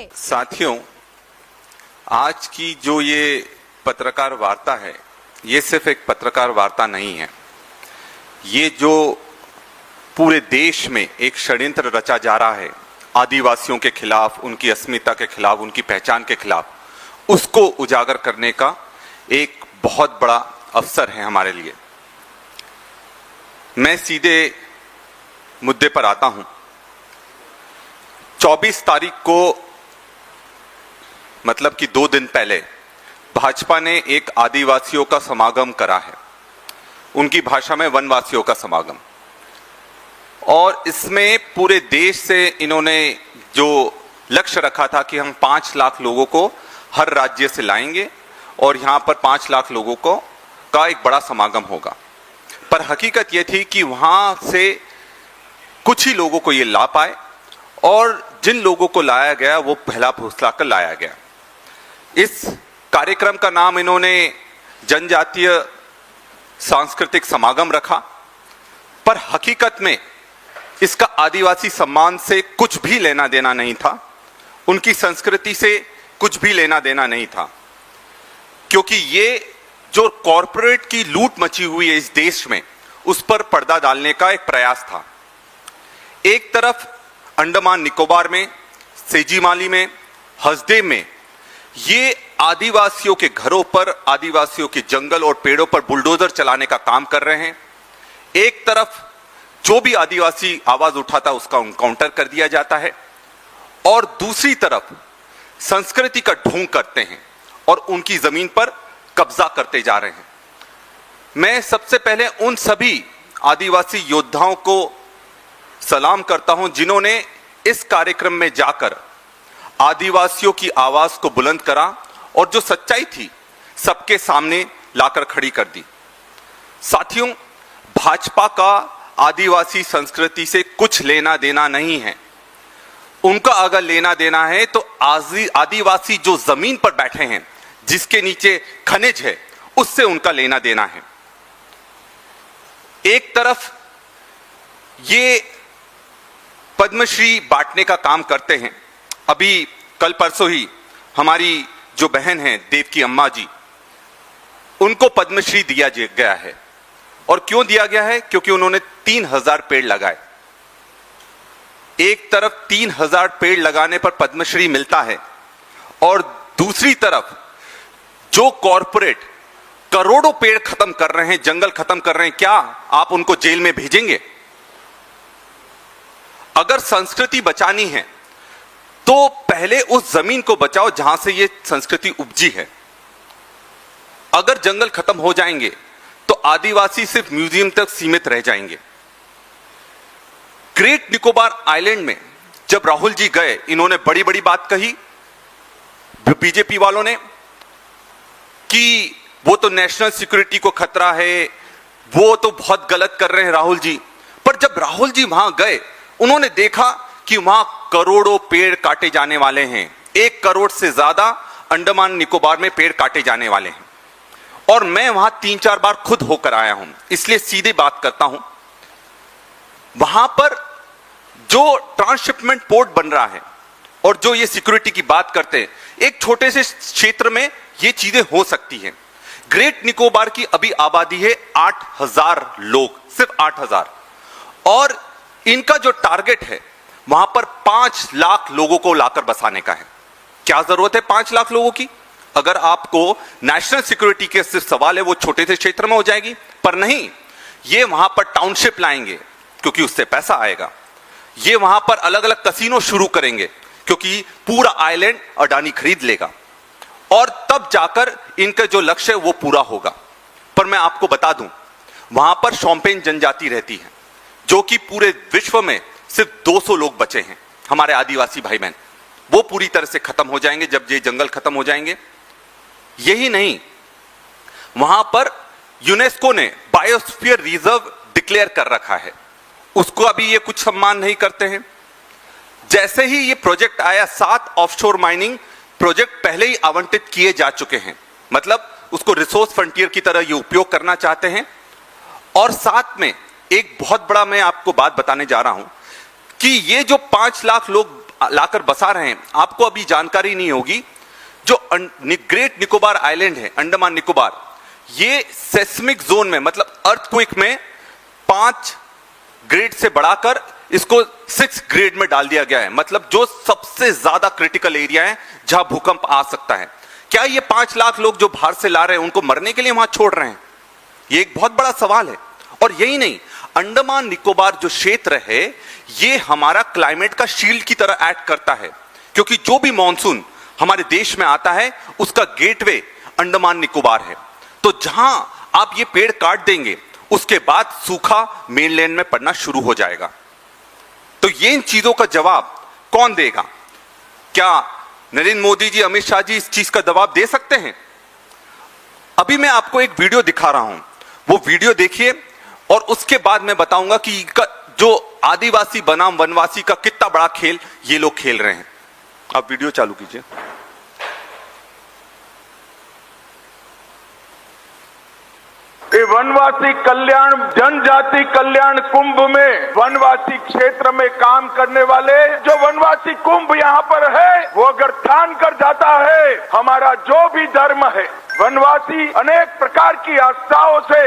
है। साथियों, आज की जो ये पत्रकार वार्ता है, ये सिर्फ एक पत्रकार वार्ता नहीं है। ये जो पूरे देश में एक षड्यंत्र रचा जा रहा है आदिवासियों के खिलाफ, उनकी अस्मिता के खिलाफ, उनकी पहचान के खिलाफ, उसको उजागर करने का एक बहुत बड़ा अवसर है हमारे लिए। मैं सीधे मुद्दे पर आता हूं। 24 तारीख को, मतलब कि 2 दिन पहले, भाजपा ने एक आदिवासियों का समागम करा है, उनकी भाषा में वनवासियों का समागम। और इसमें पूरे देश से इन्होंने जो लक्ष्य रखा था कि हम 5 लाख लोगों को हर राज्य से लाएंगे और यहां पर 5 लाख लोगों को का एक बड़ा समागम होगा। पर हकीकत यह थी कि वहां से कुछ ही लोगों को ये ला पाए, और जिन लोगों को लाया गया वो पहला फुसलाकर लाया गया। इस कार्यक्रम का नाम इन्होंने जनजातीय सांस्कृतिक समागम रखा, पर हकीकत में इसका आदिवासी सम्मान से कुछ भी लेना देना नहीं था, उनकी संस्कृति से कुछ भी लेना देना नहीं था। क्योंकि ये जो कॉरपोरेट की लूट मची हुई है इस देश में, उस पर पर्दा डालने का एक प्रयास था। एक तरफ अंडमान निकोबार में, सेजीमाली में, हसदेव में ये आदिवासियों के घरों पर, आदिवासियों के जंगल और पेड़ों पर बुलडोजर चलाने का काम कर रहे हैं। एक तरफ जो भी आदिवासी आवाज उठाता उसका एनकाउंटर कर दिया जाता है, और दूसरी तरफ संस्कृति का ढोंग करते हैं और उनकी जमीन पर कब्जा करते जा रहे हैं। मैं सबसे पहले उन सभी आदिवासी योद्धाओं को सलाम करता हूं जिन्होंने इस कार्यक्रम में जाकर आदिवासियों की आवाज को बुलंद करा और जो सच्चाई थी सबके सामने लाकर खड़ी कर दी। साथियों, भाजपा का आदिवासी संस्कृति से कुछ लेना देना नहीं है। उनका अगर लेना देना है तो आदिवासी जो जमीन पर बैठे हैं, जिसके नीचे खनिज है, उससे उनका लेना देना है। एक तरफ ये पद्मश्री बांटने का काम करते हैं। अभी कल परसों ही हमारी जो बहन है देवकी अम्मा जी, उनको पद्मश्री दिया गया है। और क्यों दिया गया है? क्योंकि उन्होंने 3000 पेड़ लगाए। एक तरफ 3000 पेड़ लगाने पर पद्मश्री मिलता है, और दूसरी तरफ जो कॉरपोरेट करोड़ों पेड़ खत्म कर रहे हैं, जंगल खत्म कर रहे हैं, क्या आप उनको जेल में भेजेंगे? अगर संस्कृति बचानी है तो पहले उस जमीन को बचाओ जहां से ये संस्कृति उपजी है। अगर जंगल खत्म हो जाएंगे तो आदिवासी सिर्फ म्यूजियम तक सीमित रह जाएंगे। ग्रेट निकोबार आइलैंड में जब राहुल जी गए, इन्होंने बड़ी बड़ी बात कही बीजेपी वालों ने कि वो तो नेशनल सिक्योरिटी को खतरा है, वो तो बहुत गलत कर रहे हैं राहुल जी। पर जब राहुल जी वहां गए, उन्होंने देखा कि वहां करोड़ों पेड़ काटे जाने वाले हैं। 1 करोड़ से ज्यादा अंडमान निकोबार में पेड़ काटे जाने वाले हैं। और मैं वहां 3-4 बार खुद होकर आया हूं, इसलिए सीधे बात करता हूं। वहां पर जो ट्रांसशिपमेंट पोर्ट बन रहा है और जो ये सिक्योरिटी की बात करते हैं, एक छोटे से क्षेत्र में ये चीजें हो सकती हैं। ग्रेट निकोबार की अभी आबादी है 8000 लोग, सिर्फ 8000, और इनका जो टारगेट है वहां पर 5 लाख लोगों को लाकर बसाने का है। क्या जरूरत है 5 लाख लोगों की? अगर आपको नेशनल सिक्योरिटी के सिर्फ सवाल है, वो छोटे से क्षेत्र में हो जाएगी। पर नहीं, ये वहां पर टाउनशिप लाएंगे क्योंकि उससे पैसा आएगा। ये वहां पर अलग अलग कसीनो शुरू करेंगे क्योंकि पूरा आइलैंड अडानी खरीद लेगा, और तब जाकर इनका जो लक्ष्य है वो पूरा होगा। पर मैं आपको बता दूं, वहां पर शोम्पेन जनजाति रहती है, जो कि पूरे विश्व में सिर्फ 200 लोग बचे हैं, हमारे आदिवासी भाई बहन। वो पूरी तरह से खत्म हो जाएंगे जब ये जंगल खत्म हो जाएंगे। यही नहीं, वहां पर यूनेस्को ने बायोस्फीयर रिजर्व डिक्लेयर कर रखा है, उसको अभी ये कुछ सम्मान नहीं करते हैं। जैसे ही ये प्रोजेक्ट आया, 7 ऑफशोर माइनिंग प्रोजेक्ट पहले ही आवंटित किए जा चुके हैं, मतलब उसको रिसोर्स फ्रंटियर की तरह ये उपयोग करना चाहते हैं। और साथ में एक बहुत बड़ा मैं आपको बात बताने जा रहा हूं कि ये जो 5 लाख लोग लाकर बसा रहे हैं, आपको अभी जानकारी नहीं होगी, जो ग्रेट निकोबार आइलैंड है, अंडमान निकोबार, ये सेस्मिक जोन में मतलब अर्थक्वेक में 5 ग्रेड से बढ़ाकर इसको 6 ग्रेड में डाल दिया गया है। मतलब जो सबसे ज्यादा क्रिटिकल एरिया है जहां भूकंप आ सकता है। क्या ये 5 लाख लोग जो बाहर से ला रहे हैं उनको मरने के लिए वहां छोड़ रहे हैं? ये एक बहुत बड़ा सवाल है। और यही नहीं, अंडमान निकोबार जो क्षेत्र है ये हमारा क्लाइमेट का शील्ड की तरह एक्ट करता है, क्योंकि जो भी मॉनसून हमारे देश में आता है उसका गेटवे अंडमान निकोबार है। तो जहां आप ये पेड़ काट देंगे उसके बाद सूखा मेनलैंड में पड़ना शुरू हो जाएगा। तो ये इन चीजों का जवाब कौन देगा? क्या नरेंद्र मोदी जी, अमित शाह जी इस चीज का जवाब दे सकते हैं? अभी मैं आपको एक वीडियो दिखा रहा हूं, वो वीडियो देखिए और उसके बाद मैं बताऊंगा कि जो आदिवासी बनाम वनवासी का कितना बड़ा खेल ये लोग खेल रहे हैं। आप वीडियो चालू कीजिए। ये वनवासी कल्याण जनजाति कल्याण कुंभ में वनवासी क्षेत्र में काम करने वाले जो वनवासी कुंभ यहाँ पर है, वो अगर ठान कर जाता है हमारा जो भी धर्म है, वनवासी अनेक प्रकार की आस्थाओं से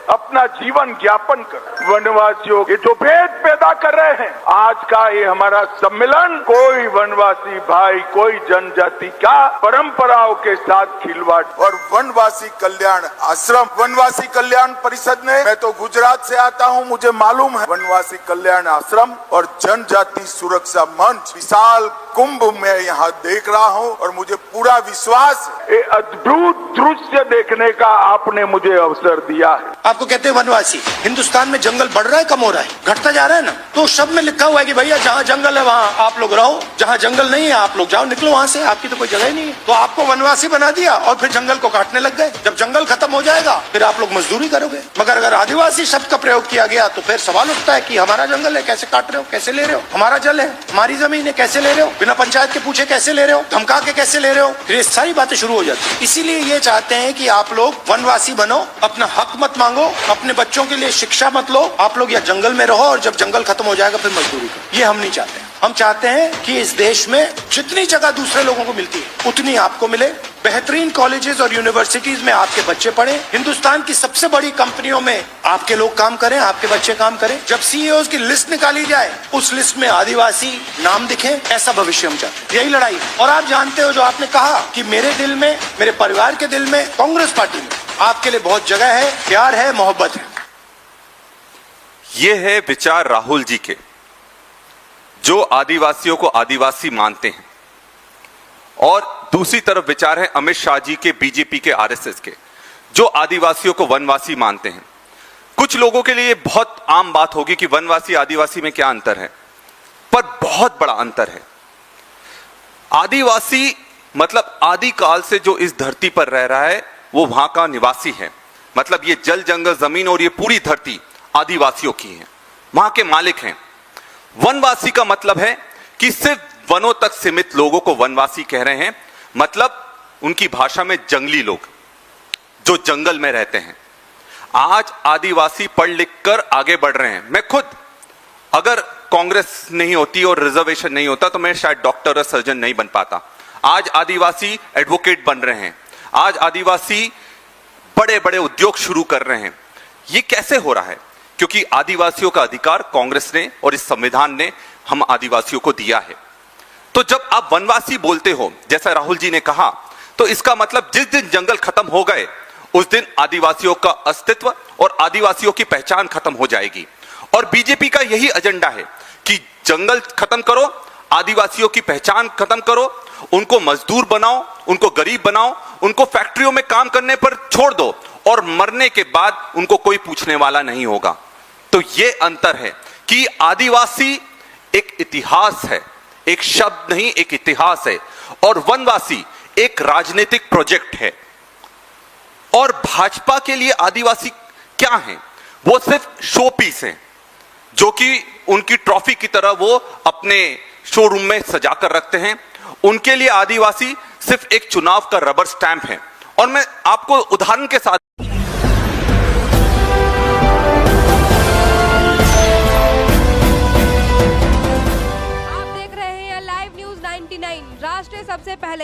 अपना जीवन ज्ञापन कर वनवासियों के जो भेद पैदा कर रहे हैं, आज का ये हमारा सम्मेलन कोई वनवासी भाई, कोई जनजाति का परंपराओं के साथ खिलवाड़। और वनवासी कल्याण आश्रम, वनवासी कल्याण परिषद ने, मैं तो गुजरात से आता हूं, मुझे मालूम है, वनवासी कल्याण आश्रम और जनजाति सुरक्षा मंच विशाल कुंभ में यहाँ देख रहा हूँ और मुझे पूरा विश्वास है। ये अद्भुत दृश्य देखने का आपने मुझे अवसर दिया है। आपको कहते हैं वनवासी। हिंदुस्तान में जंगल बढ़ रहा है कम हो रहा है? घटता जा रहा है ना। तो शब्द में लिखा हुआ है कि भैया जहाँ जंगल है वहाँ आप लोग रहो, जहाँ जंगल नहीं है आप लोग जाओ, निकलो वहाँ से, आपकी तो कोई जगह ही नहीं है। तो आपको वनवासी बना दिया और फिर जंगल को काटने लग गए। जब जंगल खत्म हो जाएगा फिर आप लोग मजदूरी करोगे। मगर अगर आदिवासी शब्द का प्रयोग किया गया तो फिर सवाल उठता है कि हमारा जंगल है, कैसे काट रहे हो, कैसे ले रहे हो? हमारा जल है, हमारी जमीन है, कैसे ले रहे हो? बिना पंचायत के पूछे कैसे ले रहे हो? धमका के कैसे ले रहे हो? फिर ये सारी बातें शुरू हो जाती है। इसीलिए ये चाहते हैं कि आप लोग वनवासी बनो, अपना हक मत मांगो, अपने बच्चों के लिए शिक्षा मत लो, आप लोग या जंगल में रहो और जब जंगल खत्म हो जाएगा फिर मजदूरी करो। ये हम नहीं चाहते। हम चाहते हैं कि इस देश में जितनी जगह दूसरे लोगों को मिलती है उतनी आपको मिले। बेहतरीन कॉलेजेस और यूनिवर्सिटीज में आपके बच्चे पढ़े, हिंदुस्तान की सबसे बड़ी कंपनियों में आपके लोग काम करें, आपके बच्चे काम करें। जब सीईओज की लिस्ट निकाली जाए उस लिस्ट में आदिवासी नाम दिखे, ऐसा भविष्य हम चाहते हैं। यही लड़ाई। और आप जानते हो, जो आपने कहा कि मेरे दिल में, मेरे परिवार के दिल में, कांग्रेस पार्टी में आपके लिए बहुत जगह है, प्यार है, मोहब्बत है। ये है विचार राहुल जी के, जो आदिवासियों को आदिवासी मानते हैं, और दूसरी तरफ विचार है अमित शाह जी के, बीजेपी के, आरएसएस के, जो आदिवासियों को वनवासी मानते हैं। कुछ लोगों के लिए बहुत आम बात होगी कि वनवासी आदिवासी में क्या अंतर है, पर बहुत बड़ा अंतर है। आदिवासी मतलब आदिकाल से जो इस धरती पर रह रहा है वो वहां का निवासी है। मतलब ये जल जंगल जमीन और ये पूरी धरती आदिवासियों की है, वहां के मालिक हैं। वनवासी का मतलब है कि सिर्फ वनों तक सीमित लोगों को वनवासी कह रहे हैं। मतलब उनकी भाषा में जंगली लोग जो जंगल में रहते हैं। आज आदिवासी पढ़ लिख कर आगे बढ़ रहे हैं। मैं खुद, अगर कांग्रेस नहीं होती और रिजर्वेशन नहीं होता तो मैं शायद डॉक्टर और सर्जन नहीं बन पाता। आज आदिवासी एडवोकेट बन रहे हैं, आज आदिवासी बड़े बड़े उद्योग शुरू कर रहे हैं। ये कैसे हो रहा है? क्योंकि आदिवासियों का अधिकार कांग्रेस ने और इस संविधान ने हम आदिवासियों को दिया है। तो जब आप वनवासी बोलते हो, जैसा राहुल जी ने कहा, तो इसका मतलब जिस दिन जंगल खत्म हो गए उस दिन आदिवासियों का अस्तित्व और आदिवासियों की पहचान खत्म हो जाएगी। और बीजेपी का यही एजेंडा है कि जंगल खत्म करो, आदिवासियों की पहचान खत्म करो, उनको मजदूर बनाओ, उनको गरीब बनाओ, उनको फैक्ट्रियों में काम करने पर छोड़ दो और मरने के बाद उनको कोई पूछने वाला नहीं होगा। तो ये अंतर है कि आदिवासी एक इतिहास है, एक शब्द नहीं, एक इतिहास है, और वनवासी एक राजनीतिक प्रोजेक्ट है। और भाजपा के लिए आदिवासी क्या है? वो सिर्फ शो पीस है, जो कि उनकी ट्रॉफी की तरह वो अपने शोरूम में सजाकर रखते हैं। उनके लिए आदिवासी सिर्फ एक चुनाव का रबर स्टैंप है। और मैं आपको उदाहरण के साथ 99 राष्ट्र सबसे पहले।